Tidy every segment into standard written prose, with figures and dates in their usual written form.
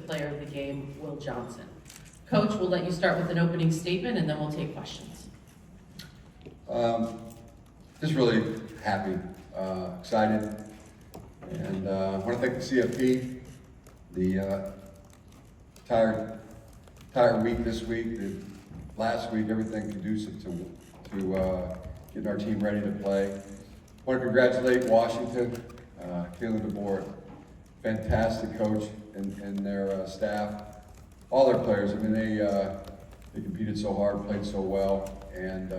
Defensive Player of the Game, Will Johnson. Coach, we'll let you start with an opening statement and then we'll take questions. Just really happy, excited, and I want to thank the CFP, the entire week this week, last week, everything conducive to getting our team ready to play. I want to congratulate Washington, Kayla DeBoer, fantastic coach and their staff, all their players. I mean, they competed so hard, played so well, and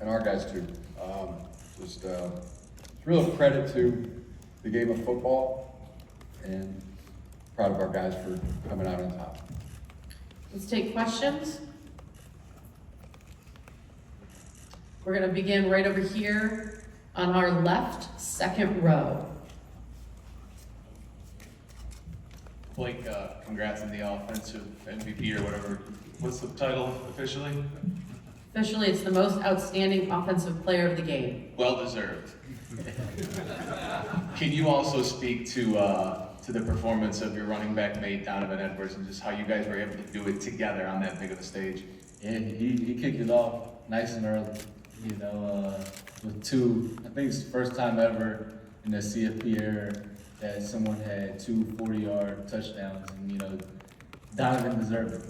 our guys too. It's real credit to the game of football, and proud of our guys for coming out on top. Let's take questions. We're going to begin right over here on our left, second row. Blake, congrats on the offensive MVP or whatever. What's the title officially? Officially, it's the most outstanding offensive player of the game. Well deserved. Can you also speak to the performance of your running back mate, Donovan Edwards, and just how you guys were able to do it together on that big of a stage? Yeah, he kicked it off nice and early, with two, I think it's the first time ever in the CFP era that someone had two 40-yard touchdowns, and Donovan deserved it.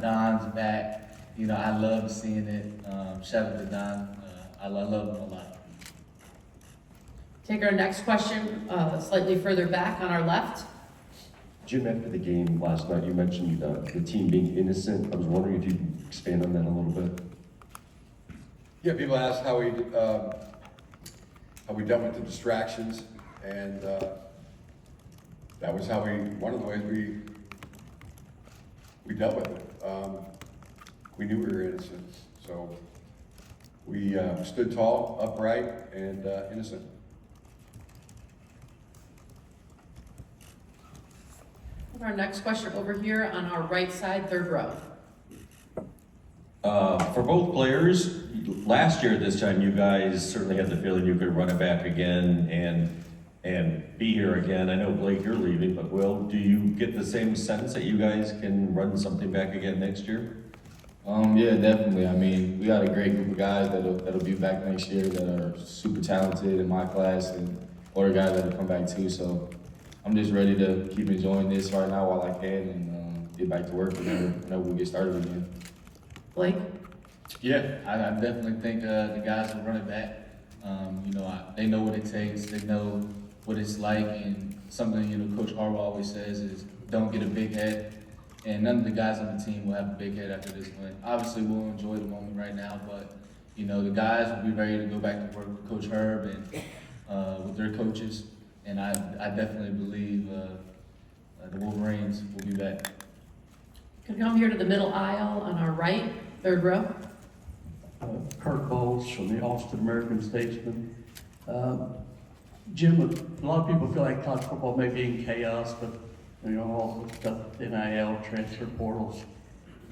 Don's back. I love seeing it. Shout out to Don. I love him a lot. Take our next question slightly further back on our left. Jim, after the game last night, you mentioned the team being innocent. I was wondering if you could expand on that a little bit. Yeah, people ask how we dealt with the distractions, and that was one of the ways we dealt with it. We knew we were innocent, so we stood tall, upright, and innocent. Our next question over here on our right side, third row. For both players, last year at this time, you guys certainly had the feeling you could run it back again and be here again. I know, Blake, you're leaving, but Will, do you get the same sense that you guys can run something back again next year? Yeah, definitely. I mean, we got a great group of guys that'll be back next year that are super talented in my class, and other guys that'll come back too. So I'm just ready to keep enjoying this right now while I can, and get back to work whenever we get started again. Blake? Yeah, I definitely think the guys will run it back. They know what it takes. They know what it's like, and something Coach Harbaugh always says is don't get a big head. And none of the guys on the team will have a big head after this win. Obviously, we'll enjoy the moment right now, but the guys will be ready to go back to work with Coach Herb and with their coaches. And I definitely believe the Wolverines will be back. Can we come here to the middle aisle on our right, third row? Kurt Bowles from the Austin American Statesman. Jim, a lot of people feel like college football may be in chaos, but all the stuff, NIL, transfer portals,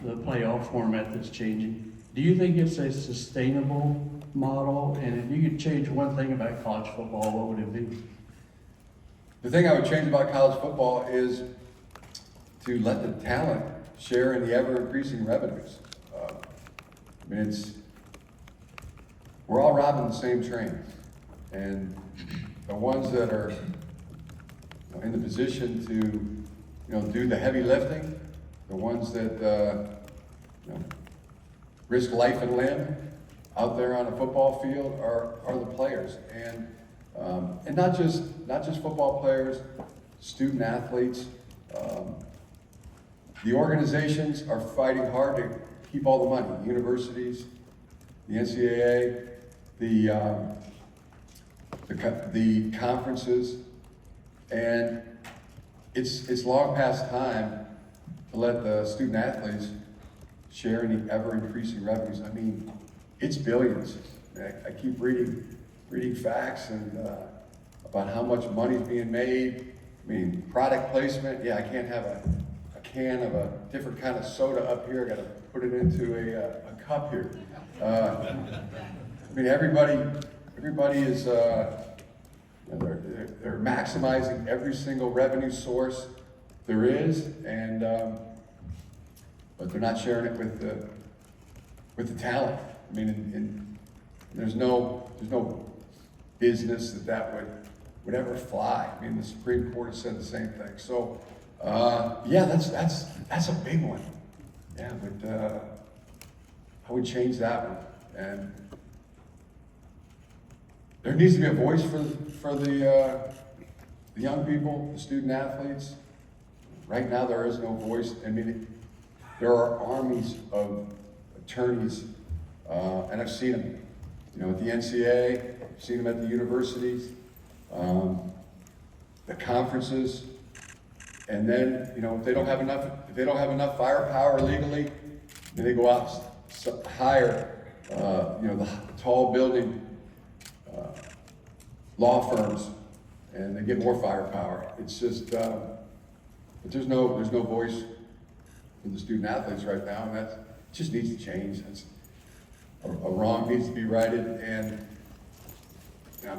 the playoff format that's changing. Do you think it's a sustainable model? And if you could change one thing about college football, what would it be? The thing I would change about college football is to let the talent share in the ever-increasing revenues. We're all robbing the same train, and the ones that are in the position to do the heavy lifting, the ones that risk life and limb out there on a football field are the players, and not just football players, student athletes. The organizations are fighting hard to keep all the money. Universities, the NCAA, the conferences, and it's long past time to let the student athletes share in the ever-increasing revenues. I mean, it's billions. I keep reading facts and about how much money is being made. I mean, product placement. Yeah, I can't have a can of a different kind of soda up here. I got to put it into a cup here. I mean, everybody is You know, they're maximizing every single revenue source there is, and but they're not sharing it with the talent. I mean, there's no business that would ever fly. I mean, the Supreme Court has said the same thing. So, yeah, that's a big one. Yeah, but I would change that one. And there needs to be a voice for the young people, the student athletes. Right now, there is no voice. I mean, there are armies of attorneys, and I've seen them. You know, at the NCAA, I've seen them at the universities, the conferences, and then, you know, if they don't have enough firepower legally, then they go out and hire, you know, the tall building law firms, and they get more firepower. It's just, but there's no voice for the student athletes right now, and that just needs to change. That's a wrong needs to be righted, and you know,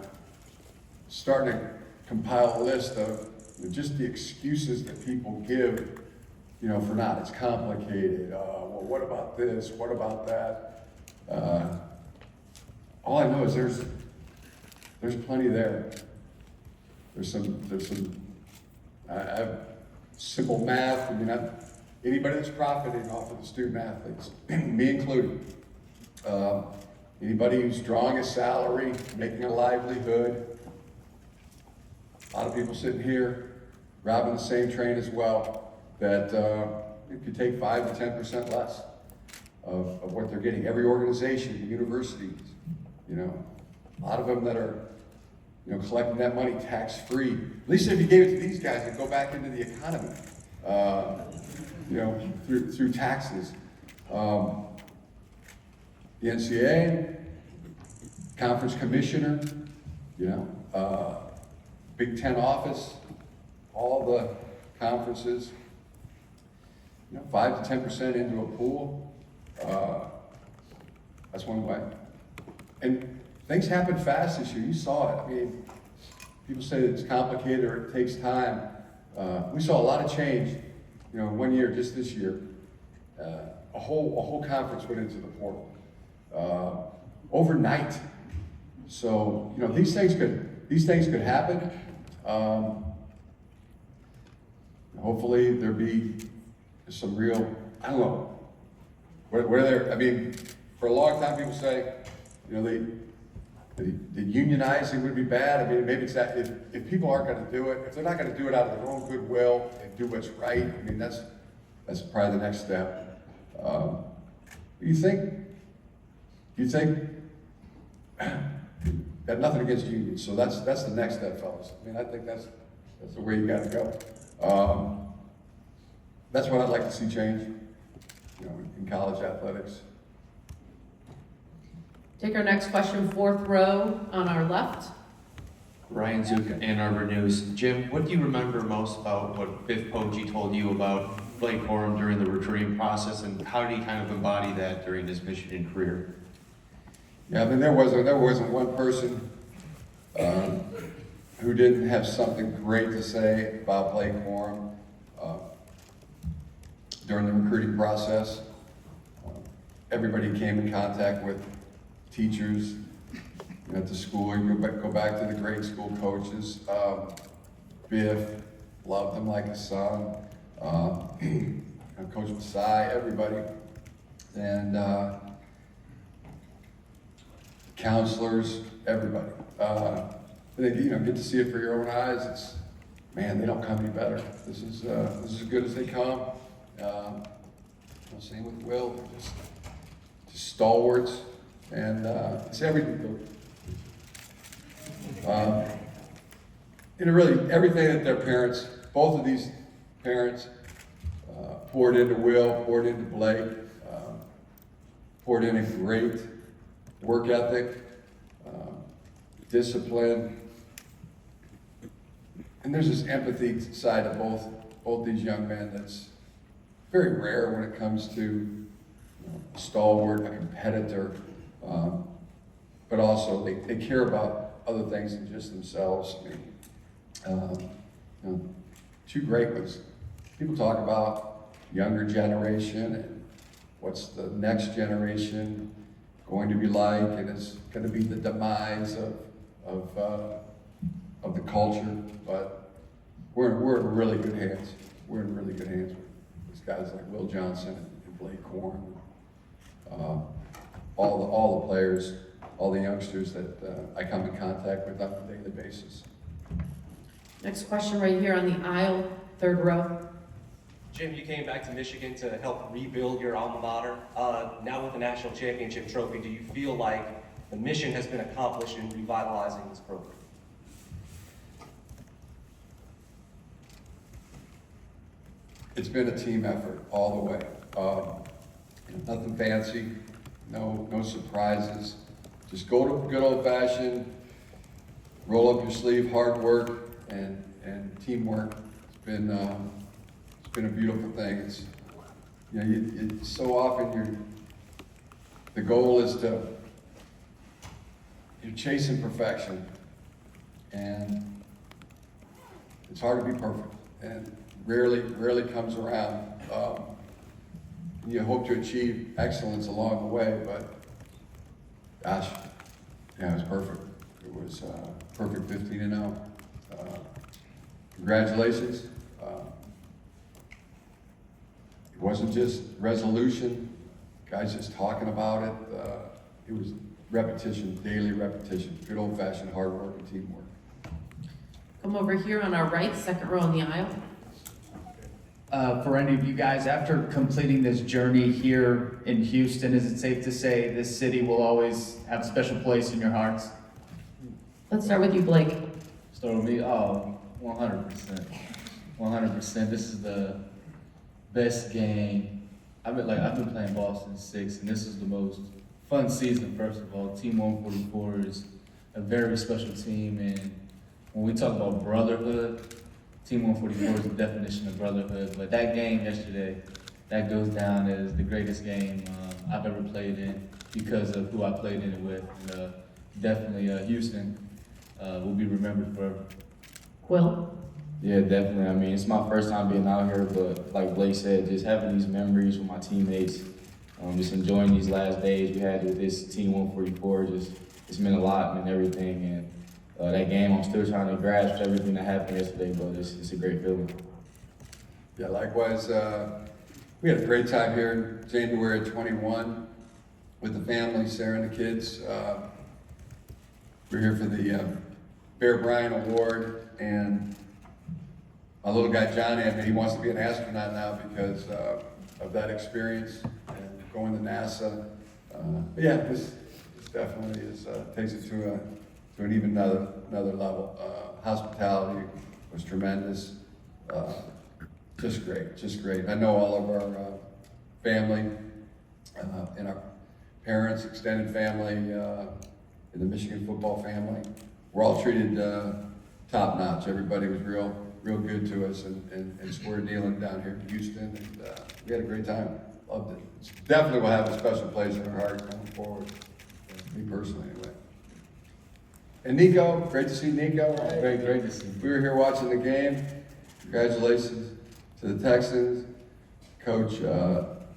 starting to compile a list of just the excuses that people give, you know, for not. It's complicated. Well, what about this? What about that? All I know is there's plenty there. There's some. I have simple math. I mean, anybody that's profiting off of the student athletes, me included. Anybody who's drawing a salary, making a livelihood. A lot of people sitting here, robbing the same train as well, that it could take 5 to 10% less of what they're getting. Every organization, the universities, you know, a lot of them that are, you know, collecting that money tax-free. At least if you gave it to these guys, it'd go back into the economy, you know, through taxes. The NCAA, conference commissioner, you know, Big Ten office, all the conferences, you know, 5 to 10% into a pool. That's one way. And things happen fast this year. You saw it. I mean, people say it's complicated or it takes time. We saw a lot of change, you know, 1 year, just this year. A whole conference went into the portal overnight. So, you know, these things could happen. Hopefully there be some real, I don't know, where there, I mean, for a long time people say, you know, the unionizing would be bad. I mean, maybe it's that if people aren't going to do it, if they're not going to do it out of their own goodwill and do what's right, I mean, that's probably the next step. You think, got nothing against unions, so that's the next step, fellas. I mean, I think that's the way you got to go. That's what I'd like to see change, you know, in college athletics. Take our next question, fourth row on our left. Ryan Zook, Ann Arbor News. Jim, what do you remember most about what Biff Poggi told you about Blake Corum during the recruiting process, and how did he kind of embody that during his Michigan career? Yeah, I mean, there wasn't one person who didn't have something great to say about Blake Corum during the recruiting process. Everybody came in contact with teachers at the school. You go back to the grade school coaches. Biff loved them like a son. Coach Masai, everybody, and counselors, everybody. They, you know, get to see it for your own eyes. It's, man, they don't come any better. This is as good as they come. You know, same with Will. They're just stalwarts, and it's everything. You know, really everything that their parents, both of these parents, poured into Will, poured into Blake, poured in a great work ethic, discipline, and there's this empathy side of both these young men that's very rare when it comes to, you know, a stalwart, a competitor, but also they care about other things than just themselves. I mean, you know, two great ones. People talk about younger generation and what's the next generation going to be like, and it's going to be the demise of the culture. But we're in really good hands. We're in really good hands with guys like Will Johnson and Blake Corum, all the players, all the youngsters that I come in contact with on a daily basis. Next question right here on the aisle, third row. Jim, you came back to Michigan to help rebuild your alma mater. Now with the national championship trophy, do you feel like the mission has been accomplished in revitalizing this program? It's been a team effort all the way. Nothing fancy, no surprises. Just go to good old fashioned, roll up your sleeve, hard work and teamwork. It's been a beautiful thing. It's, you know, so often the goal is you're chasing perfection, and it's hard to be perfect, and rarely comes around. You hope to achieve excellence along the way, but gosh, yeah, it was perfect. It was perfect 15-0. Congratulations. It wasn't just resolution, guys just talking about it. It was repetition, daily repetition, good old-fashioned hard work and teamwork. Come over here on our right, second row on the aisle. For any of you guys, after completing this journey here in Houston, is it safe to say this city will always have a special place in your hearts? Let's start with you, Blake. Start with me, 100%. 100%. This is the best game. I've been playing ball since 6, and this is the most fun season, first of all. Team 144 is a very special team, and when we talk about brotherhood, Team 144 is the definition of brotherhood. But that game yesterday, that goes down as the greatest game I've ever played in because of who I played in it with. And, definitely Houston will be remembered forever. Will? Yeah, definitely. I mean, it's my first time being out here, but like Blake said, just having these memories with my teammates, just enjoying these last days we had with this Team 144, it's meant a lot, meant everything. And that game, I'm still trying to grasp everything that happened yesterday, but it's a great feeling. Yeah, likewise, we had a great time here in January of 21 with the family, Sarah and the kids. We're here for the Bear Bryant Award, and my little guy John, he wants to be an astronaut now because of that experience and going to NASA. But yeah, this definitely takes it to an even another level. Hospitality was tremendous. Just great. I know all of our family and our parents, extended family, in the Michigan football family. We're all treated top notch. Everybody was real good to us and square dealing down here in Houston. And we had a great time. Loved it. It's definitely will have a special place in our heart going forward. Me personally, anyway. And Nico, great to see Nico. Right? Great to see you. We were here watching the game. Congratulations to the Texans, Coach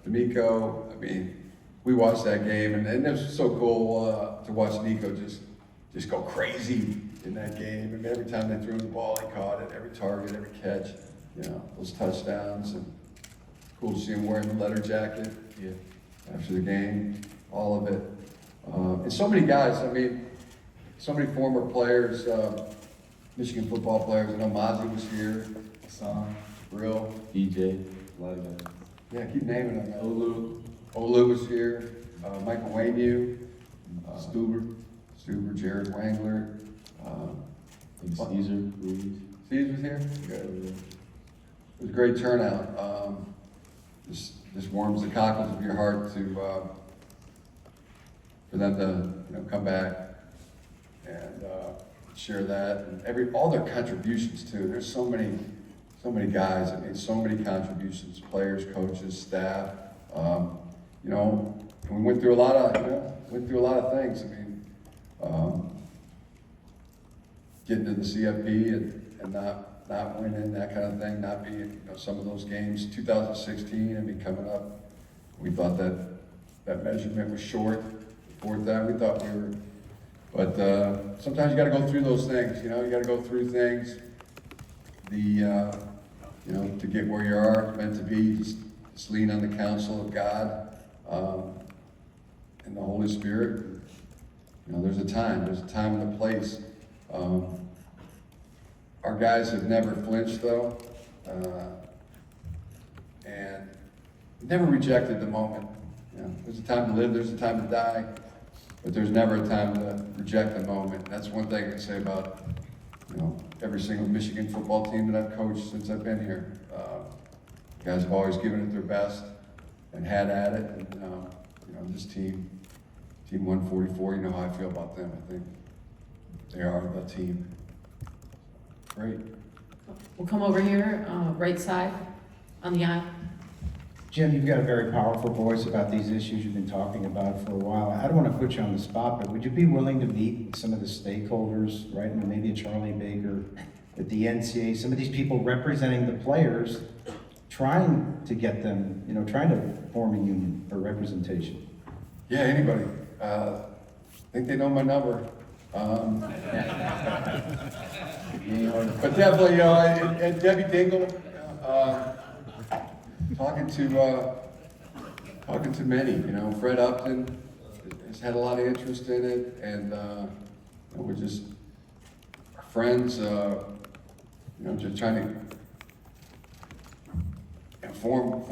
D'Amico. I mean, we watched that game, and it was so cool to watch Nico just go crazy in that game. I mean, every time they threw him the ball, he caught it. Every target, every catch, those touchdowns, and cool to see him wearing the leather jacket after the game, all of it. And so many guys. I mean, so many former players, Michigan football players. I know Mozzie was here. Son, Brill. DJ, a lot of guys. Yeah, keep naming them. Olu, was here. Michael Waynew. Stuber, Jared Wangler. Caesar, Ruiz. Steve was here? Good. It was a great turnout. Just warms the cockles of your heart for them to come back and share that, and all their contributions too. There's so many guys that made so many contributions, players, coaches, staff. And we went through a lot of things. I mean, getting to the CFP and not winning, that kind of thing, not being, you know, some of those games. 2016, I mean, coming up, we thought that measurement was short. Fourth down, we thought we were, but sometimes you got to go through those things. You know, you got to go through things. You know, to get where you are meant to be, just lean on the counsel of God and the Holy Spirit. You know, there's a time and a place. Our guys have never flinched though, and never rejected the moment. You know, there's a time to live, there's a time to die, but there's never a time to reject the moment. That's one thing I can say about, you know, every single Michigan football team that I've coached since I've been here. Guys have always given it their best and had at it. And you know, this team 144, you know how I feel about them. I think they are the team. Great. We'll come over here, right side on the aisle. Jim, you've got a very powerful voice about these issues you've been talking about for a while. I don't want to put you on the spot, but would you be willing to meet with some of the stakeholders, right? Maybe a Charlie Baker at the NCAA, some of these people representing the players, trying to get them, you know, trying to form a union or representation? Yeah, anybody. I think they know my number. But definitely, you know, and Debbie Dingle, talking to many, you know, Fred Upton has had a lot of interest in it, and you know, we're just friends, you know, just trying to form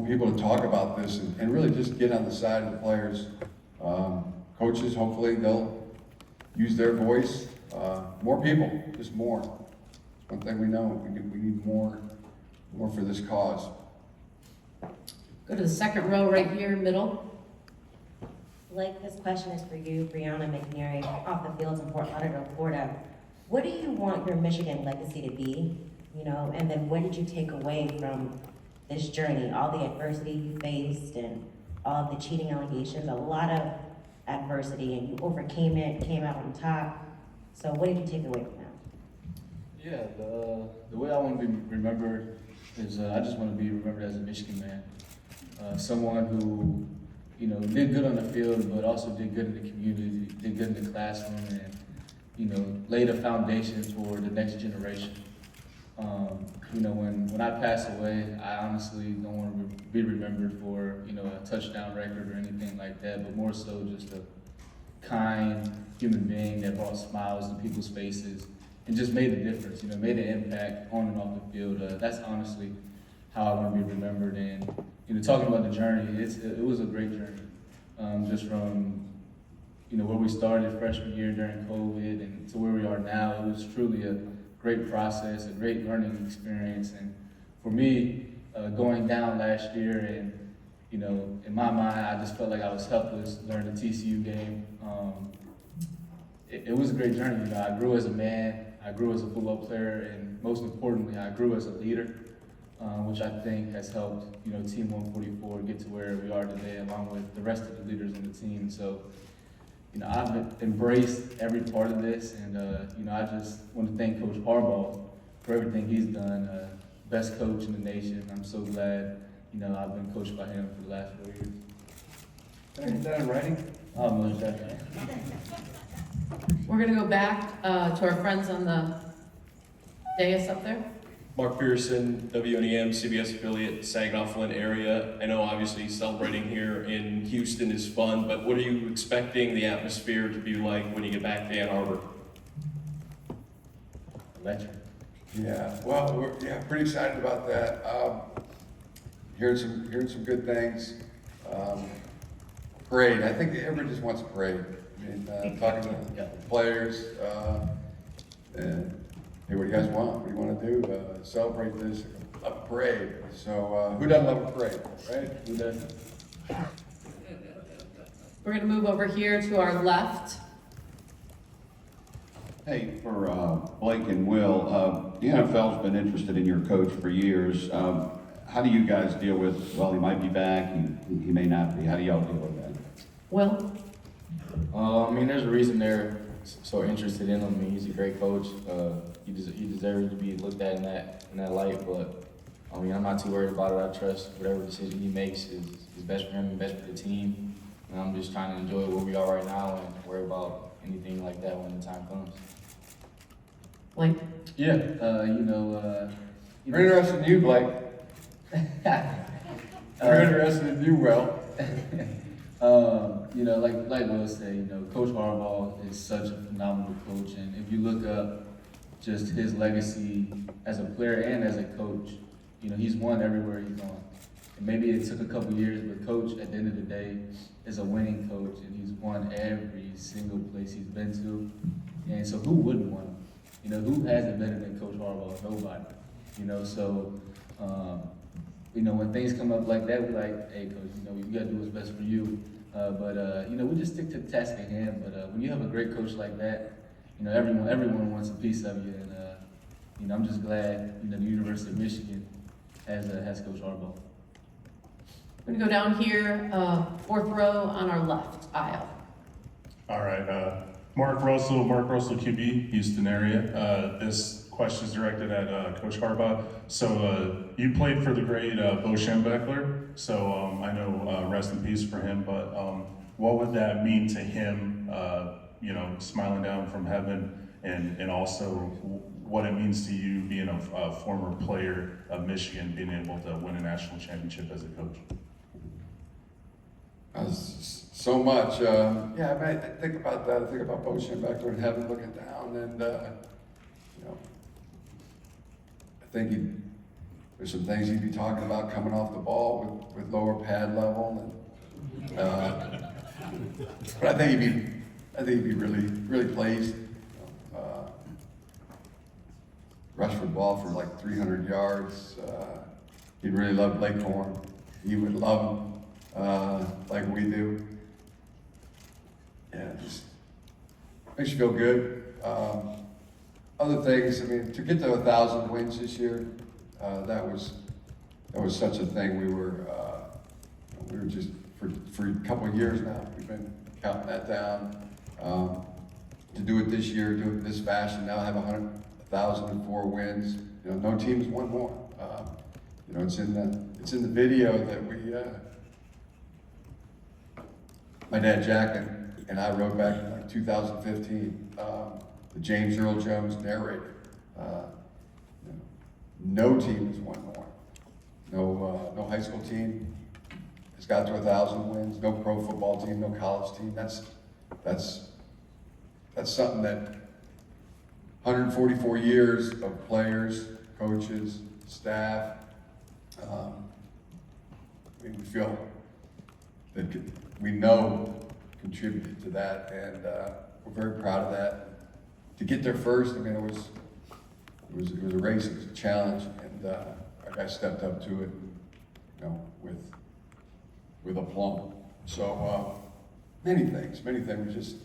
people to talk about this and really just get on the side of the players. Coaches, hopefully they'll use their voice. More people, just more. It's one thing we know, we need more for this cause. Go to the second row right here, middle. Blake, this question is for you, Brianna McNary, off the fields in Fort Lauderdale, Florida. What do you want your Michigan legacy to be? You know, and then what did you take away from this journey? All the adversity you faced and all of the cheating allegations, a lot of adversity, and you overcame it, came out on top. So what did you take away from that? Yeah, the way I want to be remembered is I just want to be remembered as a Michigan man. Someone who, you know, did good on the field, but also did good in the community, did good in the classroom, and, you know, laid a foundation for the next generation. You know, when I pass away, I honestly don't want to be remembered for, you know, a touchdown record or anything like that, but more so just a kind human being that brought smiles to people's faces and just made a difference, you know, made an impact on and off the field. That's honestly how I want to be remembered. And, you know, talking about the journey, it was a great journey. Just from, you know, where we started freshman year during COVID and to where we are now, it was truly a great process, a great learning experience. And for me, going down last year and, you know, in my mind, I just felt like I was helpless during the TCU game. It was a great journey. You know, I grew as a man, I grew as a football player, and most importantly, I grew as a leader, which I think has helped, you know, Team 144 get to where we are today, along with the rest of the leaders in the team. So, you know, I've embraced every part of this, and you know, I just want to thank Coach Harbaugh for everything he's done. Best coach in the nation. I'm so glad, you know, I've been coached by him for the last 4 years. Is that in writing? Oh, most definitely. We're gonna go back to our friends on the dais up there. Mark Pearson, WNEM, CBS affiliate, Saginaw Flint area. I know obviously celebrating here in Houston is fun, but what are you expecting the atmosphere to be like when you get back to Ann Arbor? Electric. Yeah, well, we're pretty excited about that. Hearing some good things. Parade. I think everybody just wants a parade. I mean, talking to the players, and hey, what do you guys want? What do you want to do? Celebrate this, a parade. So who doesn't love a parade, right? Who doesn't? We're gonna move over here to our left. Hey, for Blake and Will, the NFL's been interested in your coach for years. How do you guys deal with, well, he might be back, he may not be. How do y'all deal with that? Will? I mean, there's a reason they're so interested in him. I mean, he's a great coach. He deserves to be looked at in that light. But I mean, I'm not too worried about it. I trust whatever decision he makes is best for him and best for the team. And I'm just trying to enjoy where we are right now and worry about anything like that when the time comes. Blake? Yeah, We're interested in you, Blake. We're interested in you, Will. Like Will said, Coach Harbaugh is such a phenomenal coach, and if you look up just his legacy as a player and as a coach, he's won everywhere he's gone. And maybe it took a couple years, but Coach, at the end of the day, is a winning coach, and he's won every single place he's been to. And so who wouldn't want him? Who has it better than Coach Harbaugh? Nobody. When things come up like that, we're like, hey, Coach, you got to do what's best for you. We just stick to the task at hand. But when you have a great coach like that, everyone wants a piece of you. And I'm just glad, the University of Michigan has Coach Harbaugh. We're gonna go down here, fourth row on our left aisle. All right, Mark Russell, QB, Houston area. This question is directed at Coach Harbaugh. So you played for the great Bo Schembechler, so I know rest in peace for him, but what would that mean to him, smiling down from heaven, and also what it means to you being a former player of Michigan, being able to win a national championship as a coach? So much. I think about that. I think about Bo Schembechler in heaven looking down, and I think there's some things he'd be talking about coming off the ball with lower pad level, and but I think he'd be really pleased. Rush for the ball for like 300 yards. He'd really love Blake Corum. He would love him. Like we do. Yeah, just makes you feel good. Other things, I mean, to get to 1,000 wins this year, that was such a thing. We were just for a couple of years now, we've been counting that down. To do it this year, do it in this fashion, now have 1,004 wins. No team's won more. It's in the video that we. My dad Jack and I wrote back in like 2015, the James Earl Jones narrated. No team has won more. No high school team has got to 1,000 wins. No pro football team, no college team. That's something that 144 years of players, coaches, staff. We feel that we know contributed to that, and we're very proud of that. To get there first, I mean, it was a race, it was a challenge, and our guys stepped up to it, with aplomb. So many things, just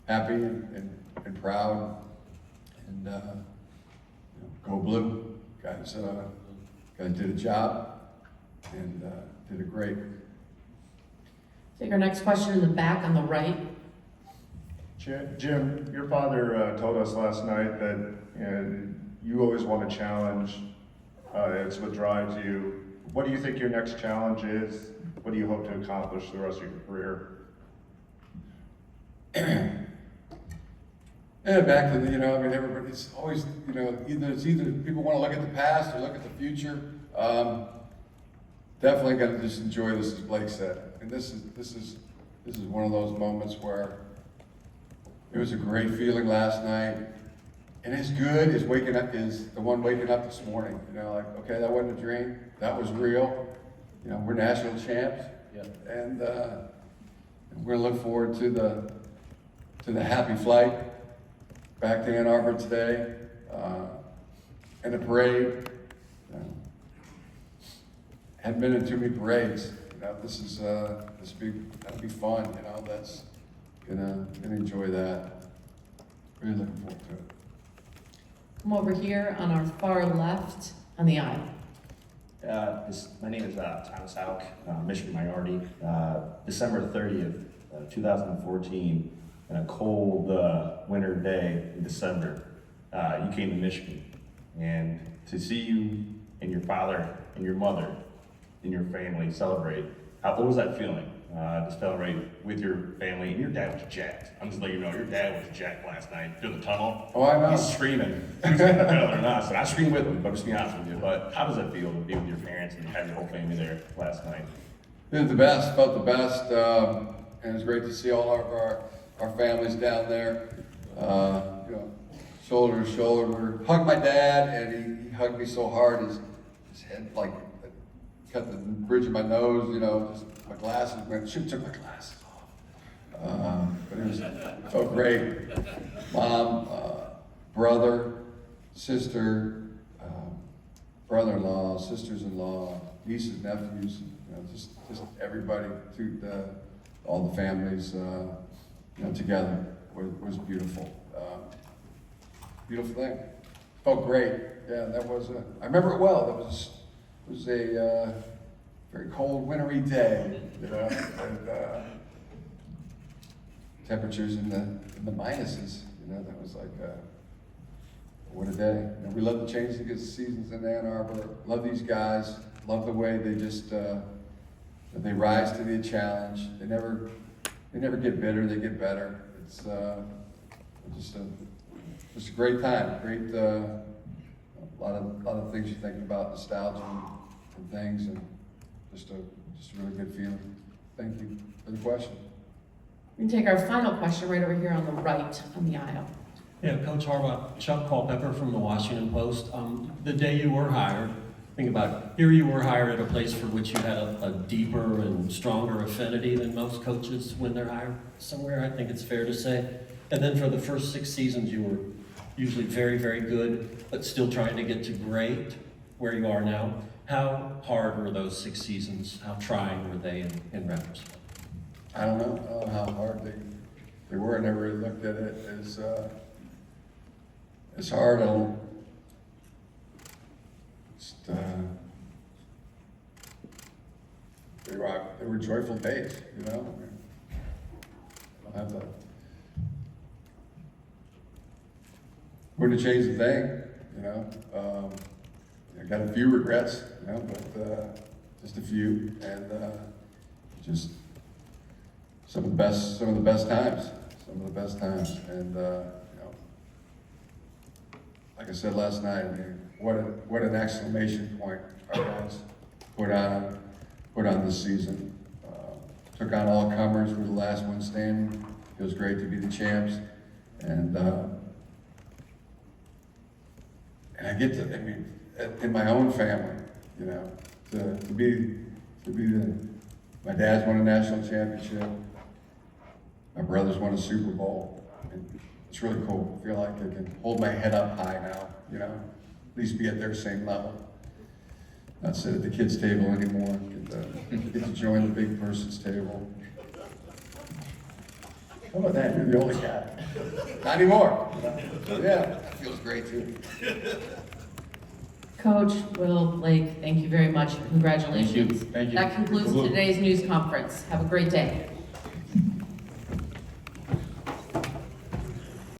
happy and proud, and go blue, guys did a job and did it great. Take our next question in the back on the right. Jim, your father told us last night that you always want to challenge. It's what drives you. What do you think your next challenge is? What do you hope to accomplish the rest of your career? Back to everybody's always, either people want to look at the past or look at the future. Definitely going to just enjoy this, as Blake said. And this is one of those moments where it was a great feeling last night, and as good as the one waking up this morning. Okay, that wasn't a dream, that was real. We're national champs, and we're gonna look forward to the happy flight back to Ann Arbor today, and the parade. Hadn't been in too many parades. That'll be fun. That's gonna enjoy that. Really looking forward to it. Come over here on our far left on the aisle. My name is Thomas Hauk, Michigan minority. December 30th, 2014, and a cold winter day in December, you came to Michigan. And to see you and your father and your mother and your family celebrate, what was that feeling? To celebrate with your family, and your dad was jacked. I'm just letting you know, your dad was jacked last night through the tunnel. Oh, I know. He's screaming. He's getting better than us, and I screamed with him, but just be honest with you. But how does it feel to be with your parents and have your whole family there last night? It was the best, felt the best, and it was great to see all of our families down there, you know, shoulder to shoulder. Hugged my dad, and he hugged me so hard, his head like cut the bridge of my nose, you know, just my glasses went, should have took my glasses off. But it felt great. Mom, brother, sister, brother-in-law, sisters-in-law, nieces, nephews, you know, just everybody, all the families, you know, together was beautiful. Beautiful thing. Felt great. Yeah, that was I remember it well. It was a very cold, wintry day, you know, and temperatures in the minuses. You know, that was like what a day. You know, we love the change that gets seasons in Ann Arbor. Love these guys. Love the way they just they rise to the challenge. They never get bitter. They get better. It's just a great time. Great. A lot of things you think about, nostalgia and things, and just a really good feeling. Thank you for the question. We can take our final question right over here on the right on the aisle. Yeah, Coach Harbaugh, Chuck Culpepper from the Washington Post. The day you were hired, think about it, here you were hired at a place for which you had a deeper and stronger affinity than most coaches when they're hired somewhere, I think it's fair to say. And then for the first 6 seasons, you were usually very, very good, but still trying to get to great, where you are now. How hard were those 6 seasons? How trying were they in retrospect? I don't know how hard they were. I never really looked at it as hard. I don't just they were joyful days, you know. I don't have to. Wouldn't have changed a thing, you know. I got a few regrets, you know, but just a few, and just some of the best times, and you know, like I said last night, I mean, what an exclamation point our guys put on this season. Took on all comers, were the last one standing. Feels great to be the champs, and I get to, I mean, in my own family, you know, to be my dad's won a national championship, my brothers won a Super Bowl, and it's really cool. I feel like I can hold my head up high now, you know, at least be at their same level. Not sit at the kids' table anymore, get to join the big person's table. How about that? You're the only guy. Not anymore. So yeah, that feels great too. Coach, Will, Blake, thank you very much. Congratulations. Thank you. That concludes today's news conference. Have a great day.